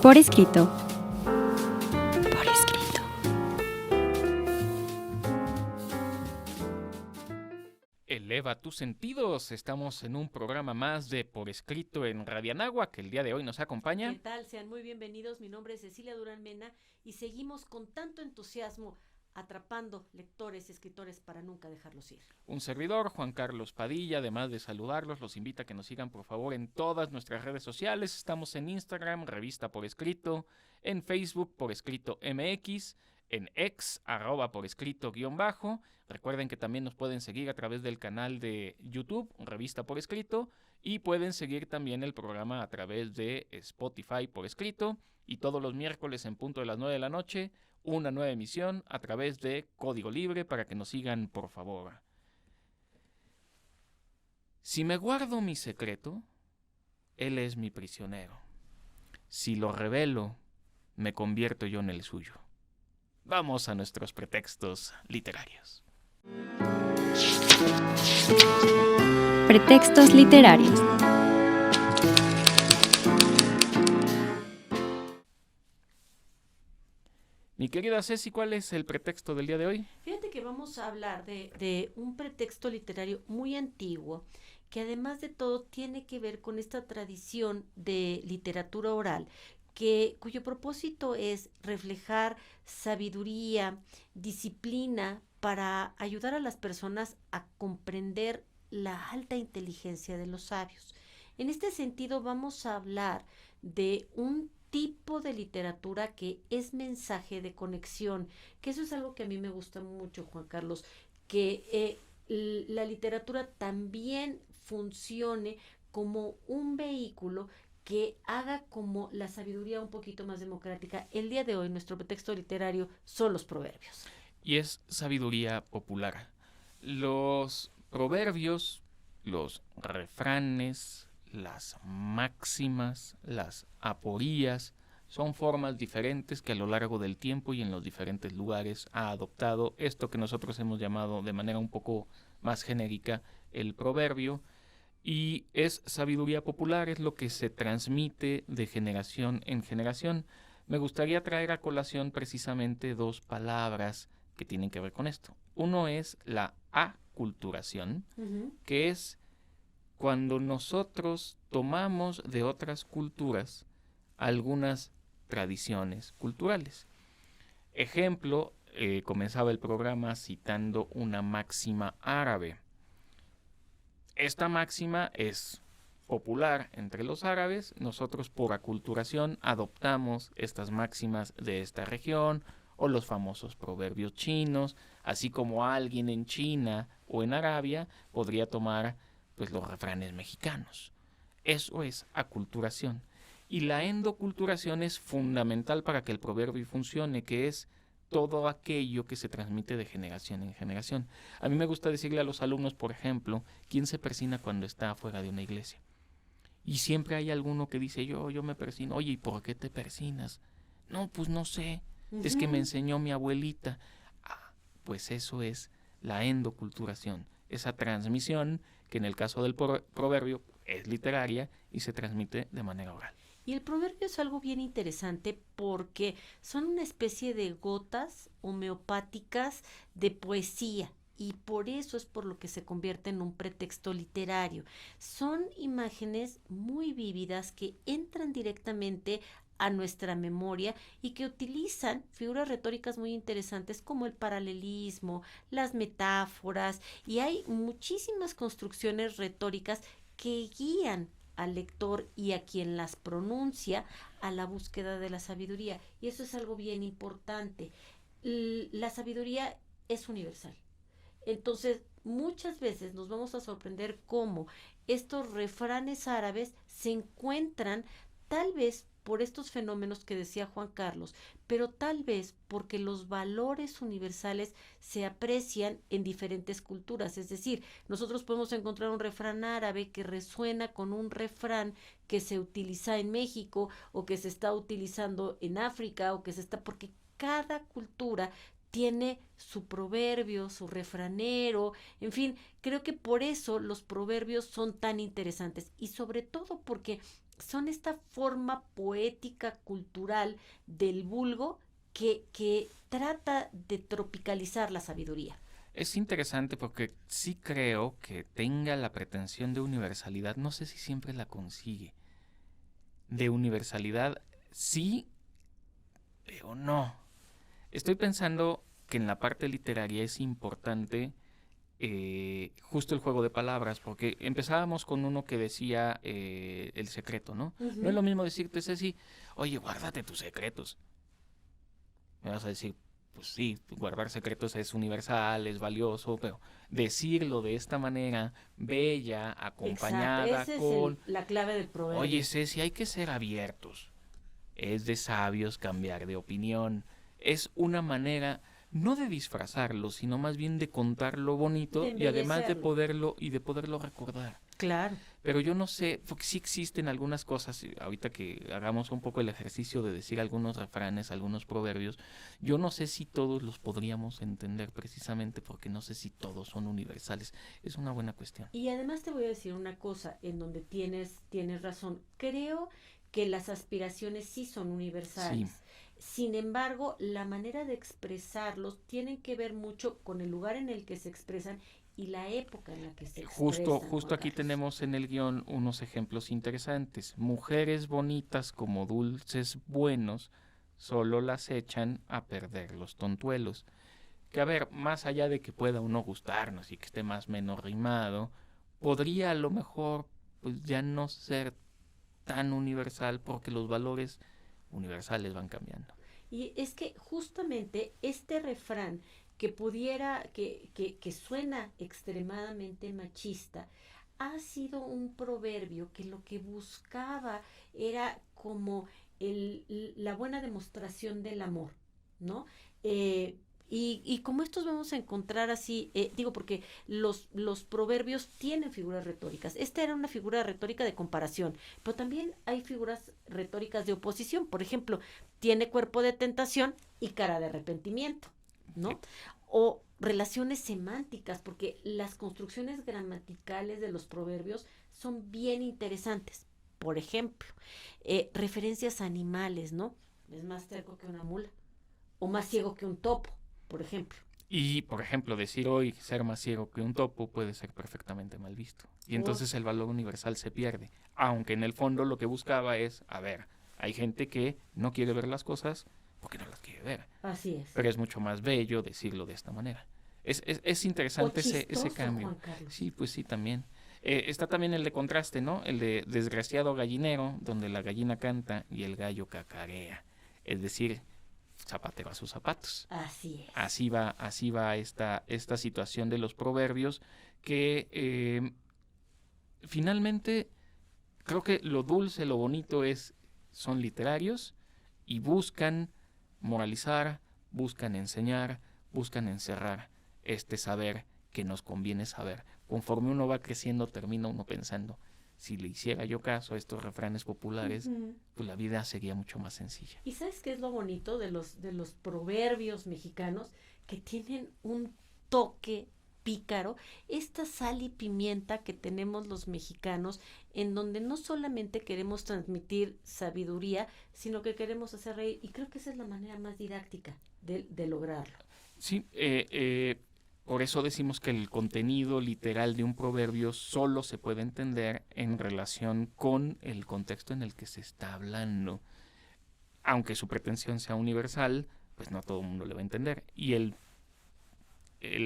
Por escrito. Por escrito. Eleva tus sentidos. Estamos en un programa más de Por Escrito en Radio Anáhuac, que el día de hoy nos acompaña. ¿Qué tal? Sean muy bienvenidos. Mi nombre es Cecilia Durán Mena y seguimos con tanto entusiasmo atrapando lectores y escritores para nunca dejarlos ir. Un servidor, Juan Carlos Padilla. Además de saludarlos, los invita a que nos sigan por favor en todas nuestras redes sociales. Estamos en Instagram, Revista Por Escrito, en Facebook, Por Escrito MX, en X, @por escrito _. Recuerden que también nos pueden seguir a través del canal de YouTube, Revista Por Escrito, y pueden seguir también el programa a través de Spotify Por Escrito, y todos los miércoles en punto de las 9 de la noche, una nueva emisión a través de Código Libre para que nos sigan por favor. Si me guardo mi secreto, él es mi prisionero. Si lo revelo, me convierto yo en el suyo. Vamos a nuestros pretextos literarios. Pretextos literarios. Mi querida Ceci, ¿cuál es el pretexto del día de hoy? Fíjate que vamos a hablar de un pretexto literario muy antiguo que además de todo tiene que ver con esta tradición de literatura oral cuyo propósito es reflejar sabiduría, disciplina para ayudar a las personas a comprender la alta inteligencia de los sabios. En este sentido vamos a hablar de un tipo de literatura que es mensaje de conexión, que eso es algo que a mí me gusta mucho, Juan Carlos, que la literatura también funcione como un vehículo que haga como la sabiduría un poquito más democrática. El día de hoy nuestro pretexto literario son los proverbios. Y es sabiduría popular. Los proverbios, los refranes, las máximas, las aporías, son formas diferentes que a lo largo del tiempo y en los diferentes lugares ha adoptado esto que nosotros hemos llamado de manera un poco más genérica el proverbio. Y es sabiduría popular, es lo que se transmite de generación en generación. Me gustaría traer a colación precisamente dos palabras que tienen que ver con esto. Uno es la aculturación, que es cuando nosotros tomamos de otras culturas algunas tradiciones culturales. Ejemplo, comenzaba el programa citando una máxima árabe. Esta máxima es popular entre los árabes. Nosotros por aculturación adoptamos estas máximas de esta región o los famosos proverbios chinos, así como alguien en China o en Arabia podría tomar pues los refranes mexicanos. Eso es aculturación. Y la endoculturación es fundamental para que el proverbio funcione, que es todo aquello que se transmite de generación en generación. A mí me gusta decirle a los alumnos, por ejemplo, ¿quién se persina cuando está afuera de una iglesia? Y siempre hay alguno que dice, yo me persino. Oye, ¿y por qué te persinas? No, pues no sé, es que me enseñó mi abuelita. Pues eso es la endoculturación, esa transmisión que en el caso del proverbio es literaria y se transmite de manera oral. Y el proverbio es algo bien interesante porque son una especie de gotas homeopáticas de poesía y por eso es por lo que se convierte en un pretexto literario. Son imágenes muy vívidas que entran directamente a nuestra memoria y que utilizan figuras retóricas muy interesantes como el paralelismo, las metáforas, y hay muchísimas construcciones retóricas que guían al lector y a quien las pronuncia a la búsqueda de la sabiduría. Y eso es algo bien importante. La sabiduría es universal. Entonces, muchas veces nos vamos a sorprender cómo estos refranes árabes se encuentran tal vez por estos fenómenos que decía Juan Carlos, pero tal vez porque los valores universales se aprecian en diferentes culturas. Es decir, nosotros podemos encontrar un refrán árabe que resuena con un refrán que se utiliza en México o que se está utilizando en África o que se está, porque cada cultura tiene su proverbio, su refranero, en fin, creo que por eso los proverbios son tan interesantes y sobre todo porque son esta forma poética, cultural del vulgo que trata de tropicalizar la sabiduría. Es interesante porque sí creo que tenga la pretensión de universalidad, no sé si siempre la consigue. De universalidad sí, pero no. Estoy pensando que en la parte literaria es importante justo el juego de palabras, porque empezábamos con uno que decía el secreto, ¿no? No es lo mismo decirte, Ceci, oye, guárdate tus secretos. Me vas a decir, pues sí, guardar secretos es universal, es valioso, pero decirlo de esta manera, bella, Exacto, acompañada esa es con, la clave del proverbio. oye, Ceci, hay que ser abiertos. Es de sabios cambiar de opinión. Es una manera no de disfrazarlo, sino más bien de contar lo bonito De y además de embellecerlo. poderlo recordar. Claro. Pero yo no sé, porque sí existen algunas cosas, ahorita que hagamos un poco el ejercicio de decir algunos refranes, algunos proverbios, yo no sé si todos los podríamos entender precisamente porque no sé si todos son universales. Es una buena cuestión. Y además te voy a decir una cosa en donde tienes razón. Creo que las aspiraciones sí son universales. Sí. Sin embargo, la manera de expresarlos tienen que ver mucho con el lugar en el que se expresan y la época en la que se expresan. Justo Juan aquí Carlos. tenemos en el guión unos ejemplos interesantes. Mujeres bonitas como dulces buenos solo las echan a perder los tontuelos. Que a ver, más allá de que pueda uno gustarnos y que esté más o menos rimado, podría a lo mejor pues ya no ser tan universal porque los valores universales van cambiando. Y es que justamente este refrán que suena extremadamente machista, ha sido un proverbio que lo que buscaba era como la buena demostración del amor, ¿no? Y como estos vamos a encontrar así, digo, porque los proverbios tienen figuras retóricas. Esta era una figura retórica de comparación, pero también hay figuras retóricas de oposición. Por ejemplo, tiene cuerpo de tentación y cara de arrepentimiento, ¿no? O relaciones semánticas, porque las construcciones gramaticales de los proverbios son bien interesantes. Por ejemplo, referencias a animales, ¿no? Es más terco que una mula, o más ciego que un topo, por ejemplo. Y, por ejemplo, decir hoy ser más ciego que un topo puede ser perfectamente mal visto. Y entonces el valor universal se pierde. Aunque en el fondo lo que buscaba es, a ver, hay gente que no quiere ver las cosas porque no las quiere ver. Así es. Pero es mucho más bello decirlo de esta manera. Es interesante ese cambio. Juan Carlos. Sí, pues sí, también. Está también el de contraste, ¿no? El de desgraciado gallinero, donde la gallina canta y el gallo cacarea. Es decir, zapatero a sus zapatos. Así es. Así va esta situación de los proverbios que finalmente creo que lo dulce, lo bonito son literarios y buscan moralizar, buscan enseñar, buscan encerrar este saber que nos conviene saber. Conforme uno va creciendo, termina uno pensando, si le hiciera yo caso a estos refranes populares, pues la vida sería mucho más sencilla. ¿Y sabes qué es lo bonito de los proverbios mexicanos? Que tienen un toque pícaro, esta sal y pimienta que tenemos los mexicanos, en donde no solamente queremos transmitir sabiduría, sino que queremos hacer reír, y creo que esa es la manera más didáctica de lograrlo. Sí, por eso decimos que el contenido literal de un proverbio solo se puede entender en relación con el contexto en el que se está hablando. Aunque su pretensión sea universal, pues no a todo el mundo le va a entender. Y el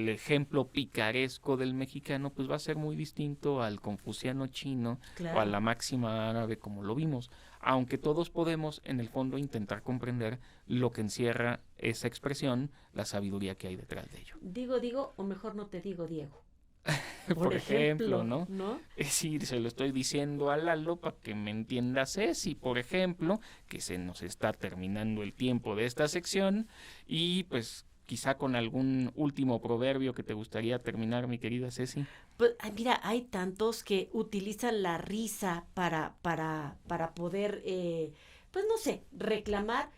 ejemplo picaresco del mexicano pues va a ser muy distinto al confuciano chino, Claro. o a la máxima árabe como lo vimos, aunque todos podemos en el fondo intentar comprender lo que encierra esa expresión, la sabiduría que hay detrás de ello. Digo, o mejor no te digo, Diego. Por ejemplo, ¿no? ¿no? Es decir, se lo estoy diciendo a Lalo para que me entienda Ceci, por ejemplo, que se nos está terminando el tiempo de esta sección y pues quizá con algún último proverbio que te gustaría terminar, mi querida Ceci. Pues, mira, hay tantos que utilizan la risa para poder, pues no sé, reclamar.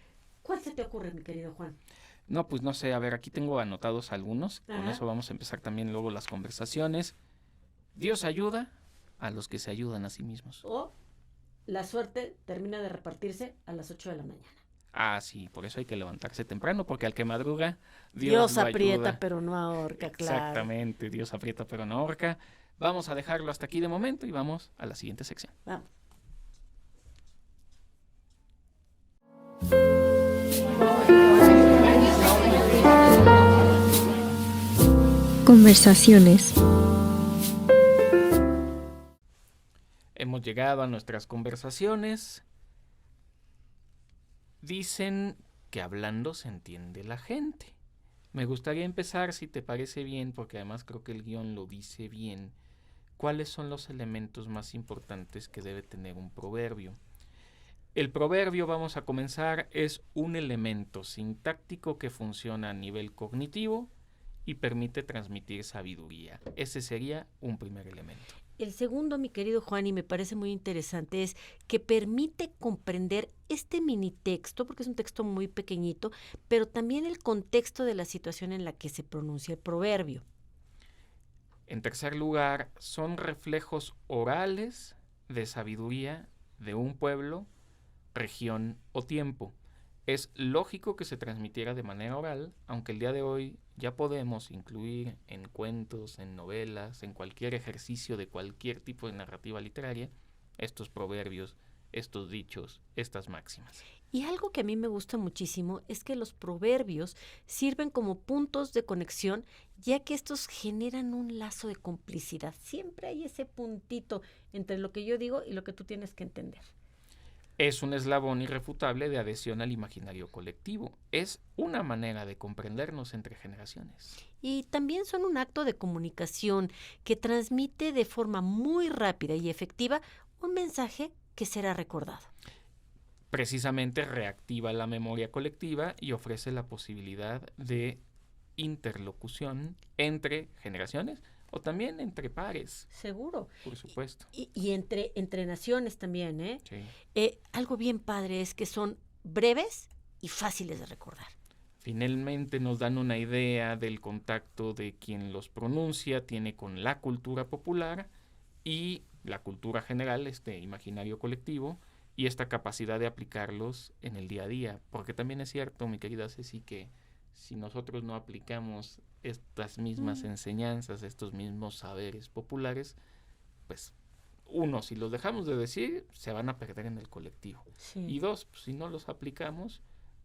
¿Cuál se te ocurre, mi querido Juan? No, pues no sé, a ver, aquí tengo anotados algunos, con Ajá. eso vamos a empezar también luego las conversaciones. Dios ayuda a los que se ayudan a sí mismos. O la suerte termina de repartirse a las 8 de la mañana. Ah, sí, por eso hay que levantarse temprano, porque al que madruga, Dios lo aprieta, ayuda. pero no ahorca, claro. Exactamente, Dios aprieta pero no ahorca. Vamos a dejarlo hasta aquí de momento y vamos a la siguiente sección. Vamos. Conversaciones. Hemos llegado a nuestras conversaciones. Dicen que hablando se entiende la gente. Me gustaría empezar, si te parece bien, porque además creo que el guión lo dice bien, cuáles son los elementos más importantes que debe tener un proverbio. El proverbio, vamos a comenzar, es un elemento sintáctico que funciona a nivel cognitivo y permite transmitir sabiduría. Ese sería un primer elemento. El segundo, mi querido Juan, y me parece muy interesante, es que permite comprender este mini texto, porque es un texto muy pequeñito, pero también el contexto de la situación en la que se pronuncia el proverbio. En tercer lugar, son reflejos orales de sabiduría de un pueblo, región o tiempo. Es lógico que se transmitiera de manera oral, aunque el día de hoy ya podemos incluir en cuentos, en novelas, en cualquier ejercicio de cualquier tipo de narrativa literaria, estos proverbios, estos dichos, estas máximas. Y algo que a mí me gusta muchísimo es que los proverbios sirven como puntos de conexión, ya que estos generan un lazo de complicidad. Siempre hay ese puntito entre lo que yo digo y lo que tú tienes que entender. Es un eslabón irrefutable de adhesión al imaginario colectivo. Es una manera de comprendernos entre generaciones. Y también son un acto de comunicación que transmite de forma muy rápida y efectiva un mensaje que será recordado. Precisamente reactiva la memoria colectiva y ofrece la posibilidad de interlocución entre generaciones o también entre pares. Seguro. Por supuesto. Y entre naciones también, ¿eh? Sí. Algo bien padre es que son breves y fáciles de recordar. Finalmente nos dan una idea del contacto de quien los pronuncia, tiene con la cultura popular y la cultura general, este imaginario colectivo, y esta capacidad de aplicarlos en el día a día. Porque también es cierto, mi querida Ceci, que si nosotros no aplicamos estas mismas enseñanzas, estos mismos saberes populares, pues uno, si los dejamos de decir, se van a perder en el colectivo. Sí. Y dos, pues, si no los aplicamos,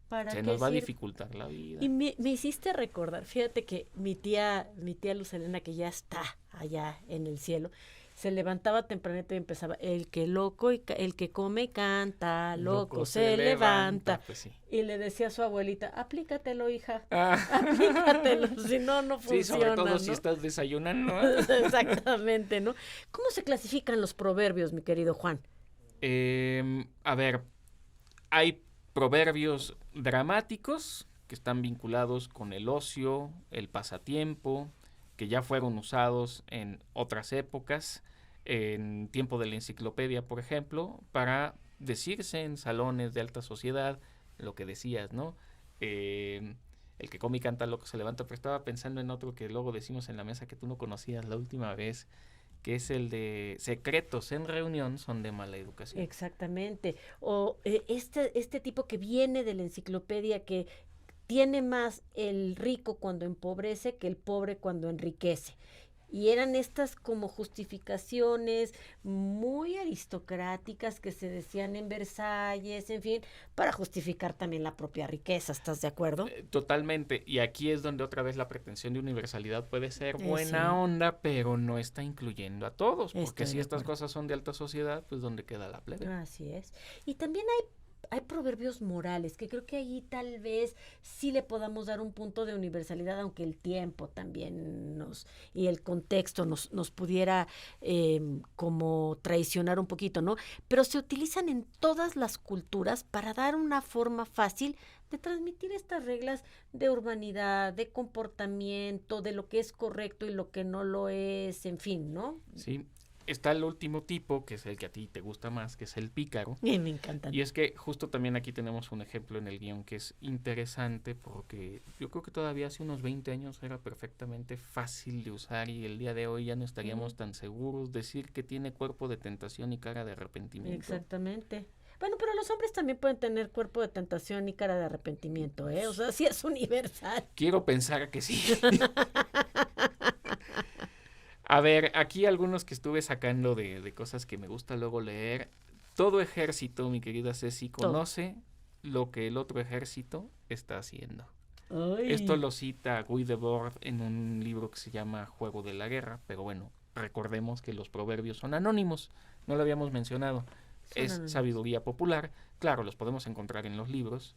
se qué nos va a sirve? dificultar la vida. Y me hiciste recordar, fíjate que mi tía Luz Helena, que ya está allá en el cielo, se levantaba tempranito y empezaba, el que loco y el que come canta, loco se levanta. Pues sí. Y le decía a su abuelita, aplícatelo, hija, Ah. aplícatelo, si no, no funciona. Sí, sobre todo ¿no? si estás desayunando. Exactamente, ¿no? ¿Cómo se clasifican los proverbios, mi querido Juan? A ver, hay proverbios dramáticos que están vinculados con el ocio, el pasatiempo, que ya fueron usados en otras épocas, en tiempo de la enciclopedia, por ejemplo, para decirse en salones de alta sociedad, lo que decías, ¿no? El que come y canta loco se levanta, pero estaba pensando en otro que luego decimos en la mesa que tú no conocías la última vez, que es el de secretos en reunión son de mala educación. Exactamente. O este tipo que viene de la enciclopedia, que tiene más el rico cuando empobrece que el pobre cuando enriquece. Y eran estas como justificaciones muy aristocráticas que se decían en Versalles, en fin, para justificar también la propia riqueza, ¿estás de acuerdo? Totalmente, y aquí es donde otra vez la pretensión de universalidad puede ser buena sí. onda, pero no está incluyendo a todos, porque Estoy si de estas acuerdo. cosas son de alta sociedad, pues ¿dónde queda la plebe? Así es. Y también hay proverbios morales, que creo que ahí tal vez sí le podamos dar un punto de universalidad, aunque el tiempo también y el contexto nos pudiera como traicionar un poquito, ¿no? Pero se utilizan en todas las culturas para dar una forma fácil de transmitir estas reglas de urbanidad, de comportamiento, de lo que es correcto y lo que no lo es, en fin, ¿no? Sí, está el último tipo, que es el que a ti te gusta más, que es el pícaro. Me encantan. Y es que justo también aquí tenemos un ejemplo en el guión que es interesante porque yo creo que todavía hace unos 20 años era perfectamente fácil de usar y el día de hoy ya no estaríamos tan seguros. Decir que tiene cuerpo de tentación y cara de arrepentimiento. Exactamente. Bueno, pero los hombres también pueden tener cuerpo de tentación y cara de arrepentimiento, ¿eh? O sea, sí es universal. Quiero pensar que sí. A ver, aquí algunos que estuve sacando de cosas que me gusta luego leer. Todo ejército, mi querida Ceci, conoce lo que el otro ejército está haciendo. Ay. Esto lo cita Guy Debord en un libro que se llama Juego de la Guerra, pero bueno, recordemos que los proverbios son anónimos, no lo habíamos mencionado, es anónimos. Sabiduría popular, claro, los podemos encontrar en los libros,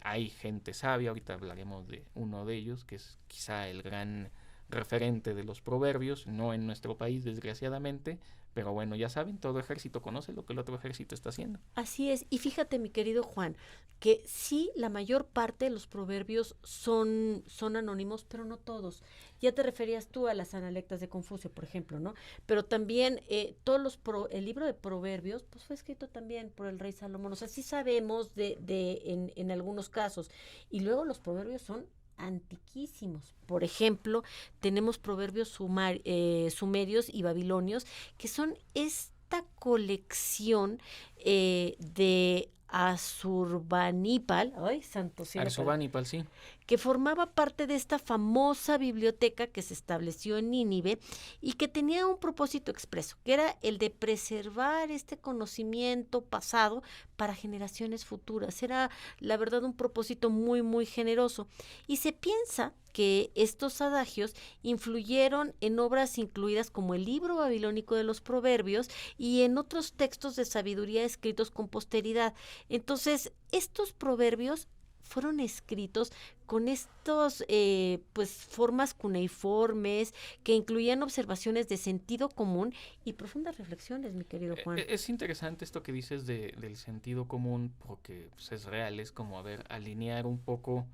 hay gente sabia, ahorita hablaremos de uno de ellos, que es quizá el gran referente de los proverbios, no en nuestro país desgraciadamente, pero bueno, ya saben, todo ejército conoce lo que el otro ejército está haciendo. Así es, y fíjate, mi querido Juan, que sí, la mayor parte de los proverbios son anónimos, pero no todos. Ya te referías tú a las analectas de Confucio, por ejemplo, ¿no? Pero también el libro de proverbios, pues fue escrito también por el rey Salomón. O sea, sí sabemos en algunos casos. Y luego los proverbios son antiquísimos. Por ejemplo, tenemos proverbios sumerios y babilonios, que son esta colección de Asurbanipal, ay, santo cielo, Arsubanipal, sí. que formaba parte de esta famosa biblioteca que se estableció en Nínive y que tenía un propósito expreso, que era el de preservar este conocimiento pasado para generaciones futuras. Era, la verdad, un propósito muy, muy generoso. Y se piensa que estos adagios influyeron en obras incluidas como el libro babilónico de los proverbios y en otros textos de sabiduría escritos con posteridad. Entonces, estos proverbios fueron escritos con estos formas cuneiformes que incluían observaciones de sentido común y profundas reflexiones, mi querido Juan. Es interesante esto que dices del sentido común porque pues, es real, es como, a ver, alinear un poco,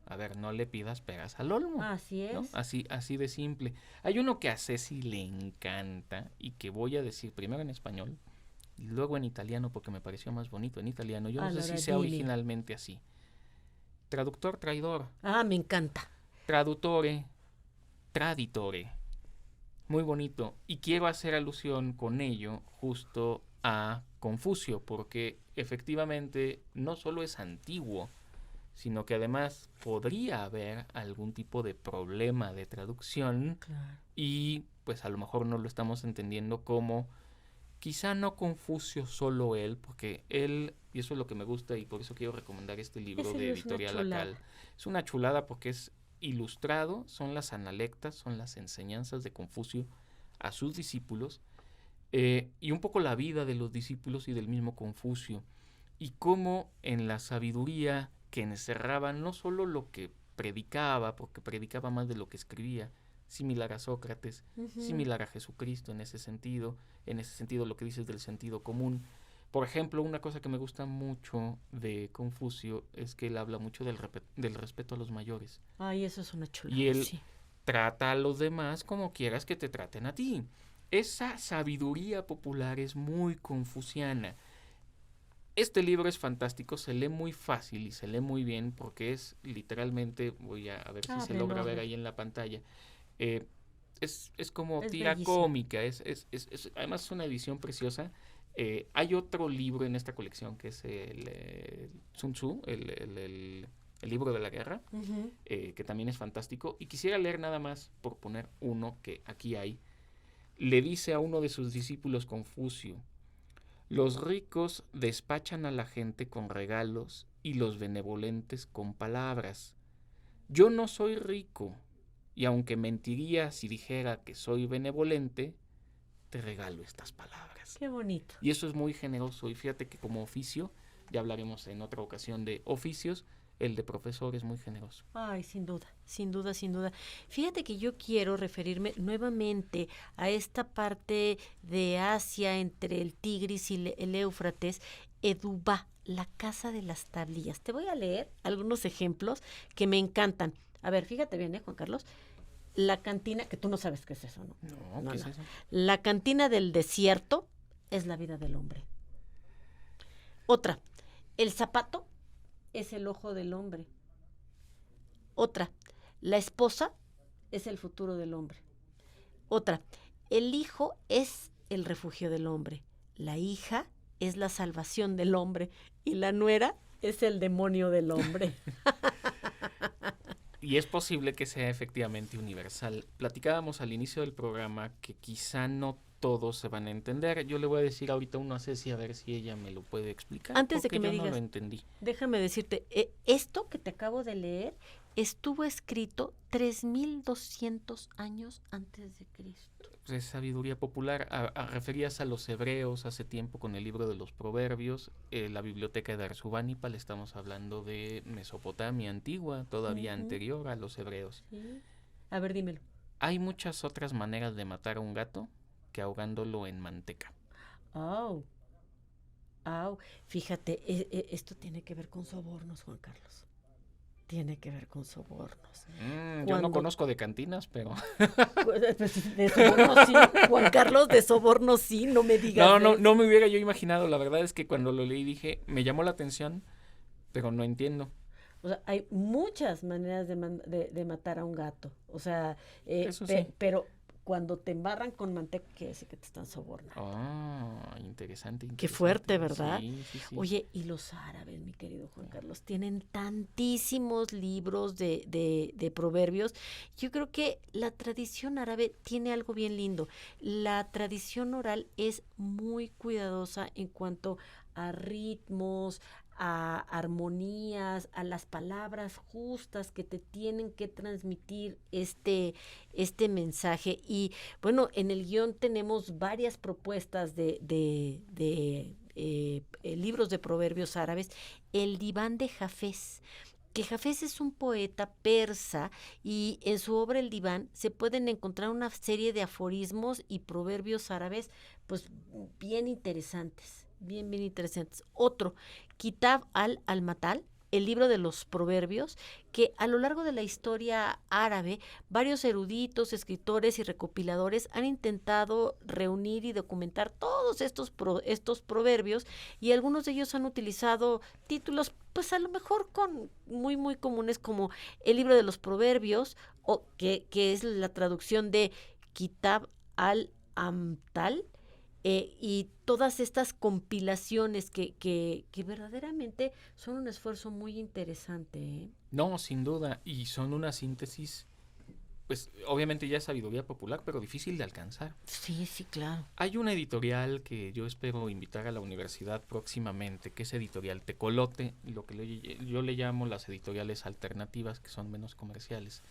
a ver, no le pidas peras al olmo. Así es. ¿No? Así de simple. Hay uno que a Ceci le encanta y que voy a decir primero en español y luego en italiano porque me pareció más bonito en italiano. Yo no sé si sea originalmente así. Traductor, traidor. Ah, me encanta. Traduttore, traditore. Muy bonito. Y quiero hacer alusión con ello justo a Confucio, porque efectivamente no solo es antiguo, sino que además podría haber algún tipo de problema de traducción. Claro. Y pues a lo mejor no lo estamos entendiendo como quizá no Confucio solo él, porque él, y eso es lo que me gusta y por eso quiero recomendar este libro de Editorial Akal. Es una chulada porque es ilustrado, son las analectas, son las enseñanzas de Confucio a sus discípulos y un poco la vida de los discípulos y del mismo Confucio y cómo en la sabiduría que encerraba no solo lo que predicaba, porque predicaba más de lo que escribía, similar a Sócrates, similar a Jesucristo en ese sentido lo que dices del sentido común. Por ejemplo, una cosa que me gusta mucho de Confucio es que él habla mucho del respeto a los mayores. Ay, eso es una chulada. Y él trata a los demás como quieras que te traten a ti. Esa sabiduría popular es muy confuciana. Este libro es fantástico, se lee muy fácil y se lee muy bien porque es literalmente, voy a ver si se logra ver ahí en la pantalla, es como tira bellísimo. cómica, además es una edición preciosa. Hay otro libro en esta colección que es el Sun Tzu, el libro de la guerra, que también es fantástico. Y quisiera leer nada más, por poner uno que aquí hay. Le dice a uno de sus discípulos Confucio: los ricos despachan a la gente con regalos y los benevolentes con palabras. Yo no soy rico, y aunque mentiría si dijera que soy benevolente, te regalo estas palabras. Qué bonito. Y eso es muy generoso. Y fíjate que como oficio, ya hablaremos en otra ocasión de oficios, el de profesor es muy generoso. Ay, sin duda, sin duda, sin duda. Fíjate que yo quiero referirme nuevamente a esta parte de Asia entre el Tigris y el Éufrates, Edubá, la casa de las tablillas. Te voy a leer algunos ejemplos que me encantan. A ver, fíjate bien, Juan Carlos. la cantina, que tú no sabes qué es eso, ¿no? No, ¿qué es eso? La cantina del desierto es la vida del hombre. Otra, el zapato es el ojo del hombre. Otra, la esposa es el futuro del hombre. Otra, el hijo es el refugio del hombre. La hija es la salvación del hombre. Y la nuera es el demonio del hombre. Y es posible que sea efectivamente universal. Platicábamos al inicio del programa que quizá no todos se van a entender. Yo le voy a decir ahorita uno a Ceci a ver si ella me lo puede explicar. Antes de porque que me yo digas, no lo entendí. déjame decirte, esto que te acabo de leer estuvo escrito 3200 años antes de Cristo. Es sabiduría popular. Referías a los hebreos hace tiempo con el libro de los proverbios, la biblioteca de Arsubanipal, estamos hablando de Mesopotamia antigua, todavía anterior a los hebreos. Sí. A ver, dímelo. Hay muchas otras maneras de matar a un gato que ahogándolo en manteca. Au. Fíjate, esto tiene que ver con sobornos, Juan Carlos. Tiene que ver con sobornos. Yo no conozco de cantinas, pero... De sobornos sí, Juan Carlos, de sobornos sí, no me digas. No me hubiera yo imaginado. La verdad es que cuando lo leí dije, me llamó la atención, pero no entiendo. O sea, hay muchas maneras de matar a un gato. O sea, Eso sí. pero cuando te embarran con manteca, quiere decir que te están sobornando. Interesante. Qué fuerte, ¿verdad? Sí. Oye, y los árabes, mi querido Juan Carlos, tienen tantísimos libros de proverbios. Yo creo que la tradición árabe tiene algo bien lindo. La tradición oral es muy cuidadosa en cuanto a ritmos, a armonías, a las palabras justas que te tienen que transmitir este mensaje. Y bueno, en el guión tenemos varias propuestas de libros de proverbios árabes. El Diván de Jafés, que Jafés es un poeta persa y en su obra El Diván se pueden encontrar una serie de aforismos y proverbios árabes pues bien interesantes. Bien interesantes. Otro, Kitab al-Matal, el libro de los proverbios, que a lo largo de la historia árabe, varios eruditos, escritores y recopiladores han intentado reunir y documentar todos estos proverbios, y algunos de ellos han utilizado títulos, pues a lo mejor muy comunes, como el libro de los proverbios, o que es la traducción de Kitab al-Amtal, y todas estas compilaciones que verdaderamente son un esfuerzo muy interesante, ¿eh? No, sin duda, y son una síntesis, pues obviamente ya es sabiduría popular, pero difícil de alcanzar. Sí, claro. Hay una editorial que yo espero invitar a la universidad próximamente, que es Editorial Tecolote, lo que yo le llamo las editoriales alternativas, que son menos comerciales.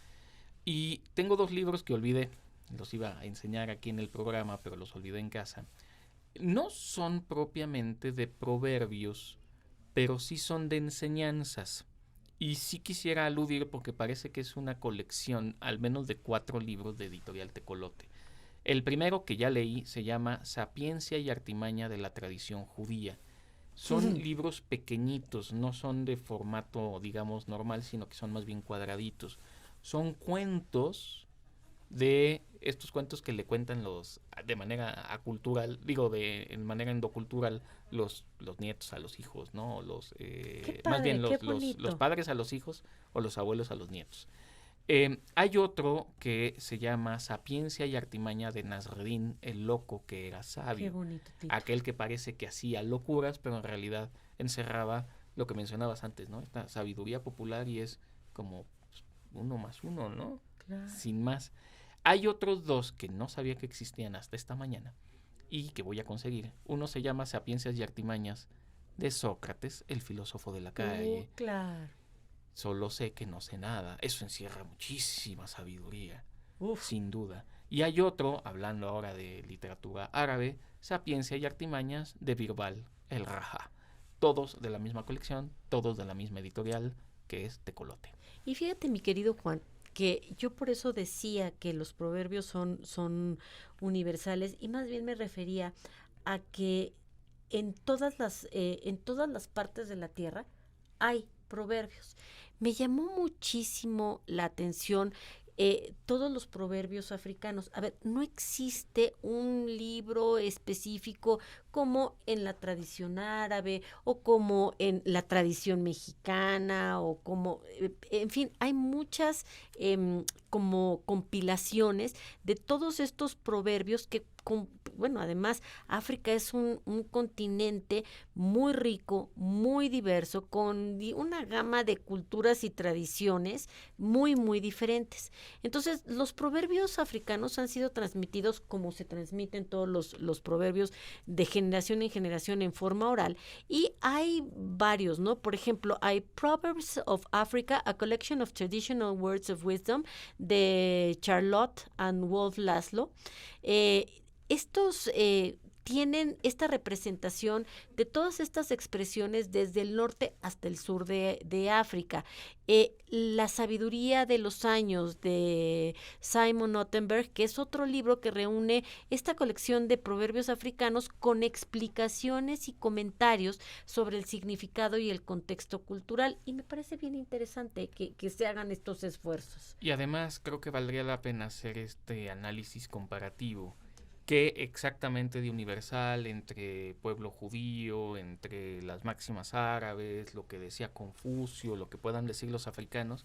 Y tengo 2 libros que olvidé. Los iba a enseñar aquí en el programa, pero los olvidé en casa. No son propiamente de proverbios, pero sí son de enseñanzas. Y sí quisiera aludir porque parece que es una colección, al menos de 4 libros de Editorial Tecolote. El primero que ya leí se llama Sapiencia y artimaña de la tradición judía. Son libros pequeñitos, no son de formato, digamos, normal, sino que son más bien cuadraditos. Son cuentos de estos cuentos que le cuentan de manera acultural, en manera endocultural, los nietos a los hijos, ¿no? Más bien los padres a los hijos o los abuelos a los nietos. Hay otro que se llama Sapiencia y artimaña de Nasreddin, el loco que era sabio. Qué bonito título. Aquel que parece que hacía locuras, pero en realidad encerraba lo que mencionabas antes, ¿no? Esta sabiduría popular, y es como 1 más 1, ¿no? Claro. Sin más. Hay otros 2 que no sabía que existían hasta esta mañana y que voy a conseguir. Uno se llama Sapiencias y artimañas de Sócrates, el filósofo de la calle. Claro. Solo sé que no sé nada. Eso encierra muchísima sabiduría, Uf. sin duda. Y hay otro, hablando ahora de literatura árabe, Sapiencia y artimañas de Birbal el Raja. Todos de la misma colección, todos de la misma editorial, que es Tecolote. Y fíjate, mi querido Juan, que yo por eso decía que los proverbios son universales, y más bien me refería a que en todas las partes de la tierra hay proverbios. Me llamó muchísimo la atención todos los proverbios africanos. A ver, no existe un libro específico como en la tradición árabe o como en la tradición mexicana o como, en fin, hay muchas como compilaciones de todos estos proverbios que, bueno, además África es un continente muy rico, muy diverso, con una gama de culturas y tradiciones muy, muy diferentes. Entonces, los proverbios africanos han sido transmitidos como se transmiten todos los proverbios de generación en generación en forma oral, y hay varios, ¿no? Por ejemplo, hay Proverbs of Africa, a collection of traditional words of wisdom, de Charlotte and Wolf Laszlo. Estos tienen esta representación de todas estas expresiones desde el norte hasta el sur de África. La sabiduría de los años de Simon Ottenberg, que es otro libro que reúne esta colección de proverbios africanos con explicaciones y comentarios sobre el significado y el contexto cultural. Y me parece bien interesante que se hagan estos esfuerzos. Y además creo que valdría la pena hacer este análisis comparativo. ¿Qué exactamente de universal entre pueblo judío, entre las máximas árabes, lo que decía Confucio, lo que puedan decir los africanos,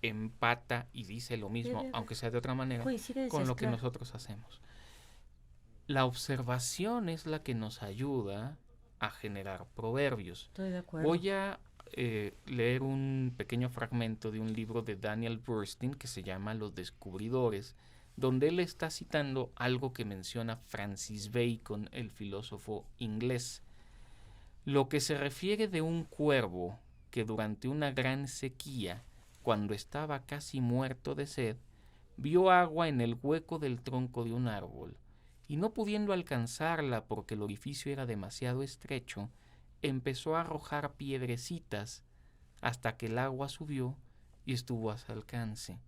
empata y dice lo mismo, aunque sea de otra manera, con lo que nosotros hacemos? La observación es la que nos ayuda a generar proverbios. Estoy de acuerdo. Voy a leer un pequeño fragmento de un libro de Daniel Bernstein que se llama Los Descubridores, donde él está citando algo que menciona Francis Bacon, el filósofo inglés. Lo que se refiere de un cuervo que durante una gran sequía, cuando estaba casi muerto de sed, vio agua en el hueco del tronco de un árbol, y no pudiendo alcanzarla porque el orificio era demasiado estrecho, empezó a arrojar piedrecitas hasta que el agua subió y estuvo a su alcance.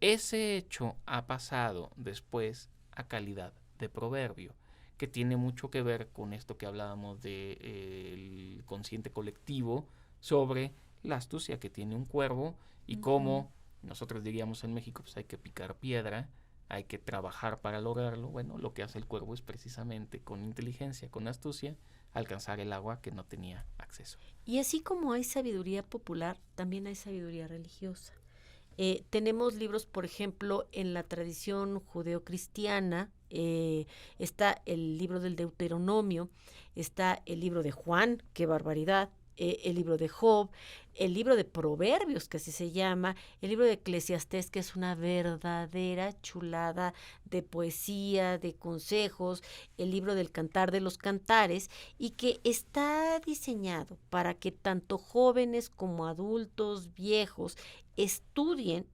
Ese hecho ha pasado después a calidad de proverbio, que tiene mucho que ver con esto que hablábamos del consciente colectivo sobre la astucia que tiene un cuervo y cómo nosotros diríamos en México, pues hay que picar piedra, hay que trabajar para lograrlo. Bueno, lo que hace el cuervo es precisamente con inteligencia, con astucia, alcanzar el agua que no tenía acceso. Y así como hay sabiduría popular, también hay sabiduría religiosa. Tenemos libros, por ejemplo, en la tradición judeocristiana, está el libro del Deuteronomio, está el libro de Juan, qué barbaridad, el libro de Job, el libro de Proverbios, que así se llama, el libro de Eclesiastés, que es una verdadera chulada de poesía, de consejos, el libro del Cantar de los Cantares, y que está diseñado para que tanto jóvenes como adultos, viejos, estudien,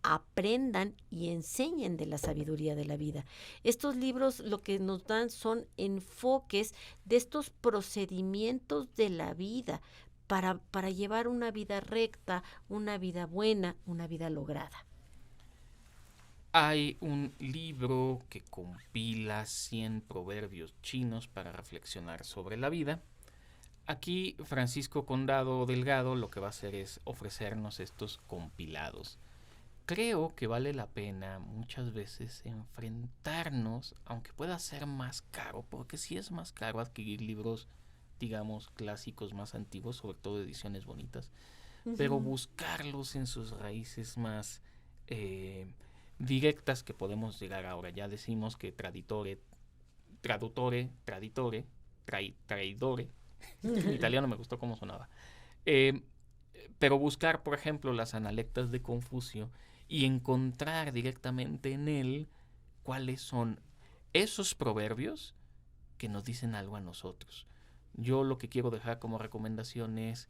aprendan y enseñen de la sabiduría de la vida. Estos libros lo que nos dan son enfoques de estos procedimientos de la vida para llevar una vida recta, una vida buena, una vida lograda. Hay un libro que compila 100 proverbios chinos para reflexionar sobre la vida. Aquí Francisco Condado Delgado lo que va a hacer es ofrecernos estos compilados. Creo que vale la pena muchas veces enfrentarnos, aunque pueda ser más caro, porque sí es más caro adquirir libros, digamos, clásicos más antiguos, sobre todo ediciones bonitas, pero buscarlos en sus raíces más directas que podemos llegar ahora. Ya decimos que traidore, en italiano me gustó cómo sonaba. Pero buscar, por ejemplo, las Analectas de Confucio y encontrar directamente en él cuáles son esos proverbios que nos dicen algo a nosotros. Yo lo que quiero dejar como recomendación es: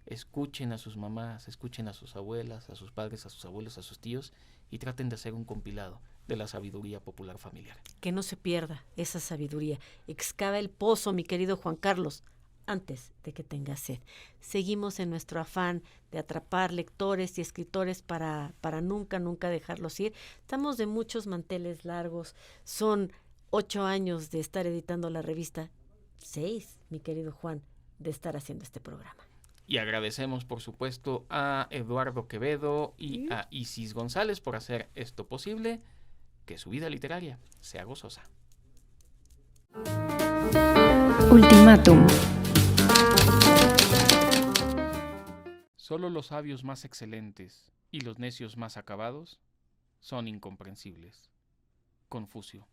escuchen a sus mamás, escuchen a sus abuelas, a sus padres, a sus abuelos, a sus tíos, y traten de hacer un compilado de la sabiduría popular familiar. Que no se pierda esa sabiduría. Excava el pozo, mi querido Juan Carlos, antes de que tenga sed. Seguimos en nuestro afán de atrapar lectores y escritores para nunca dejarlos ir. Estamos de muchos manteles largos. Son 8 años de estar editando la revista, 6, mi querido Juan, de estar haciendo este programa. Y agradecemos, por supuesto, a Eduardo Quevedo y a Isis González por hacer esto posible. Que su vida literaria sea gozosa. Ultimátum. Solo los sabios más excelentes y los necios más acabados son incomprensibles. Confucio.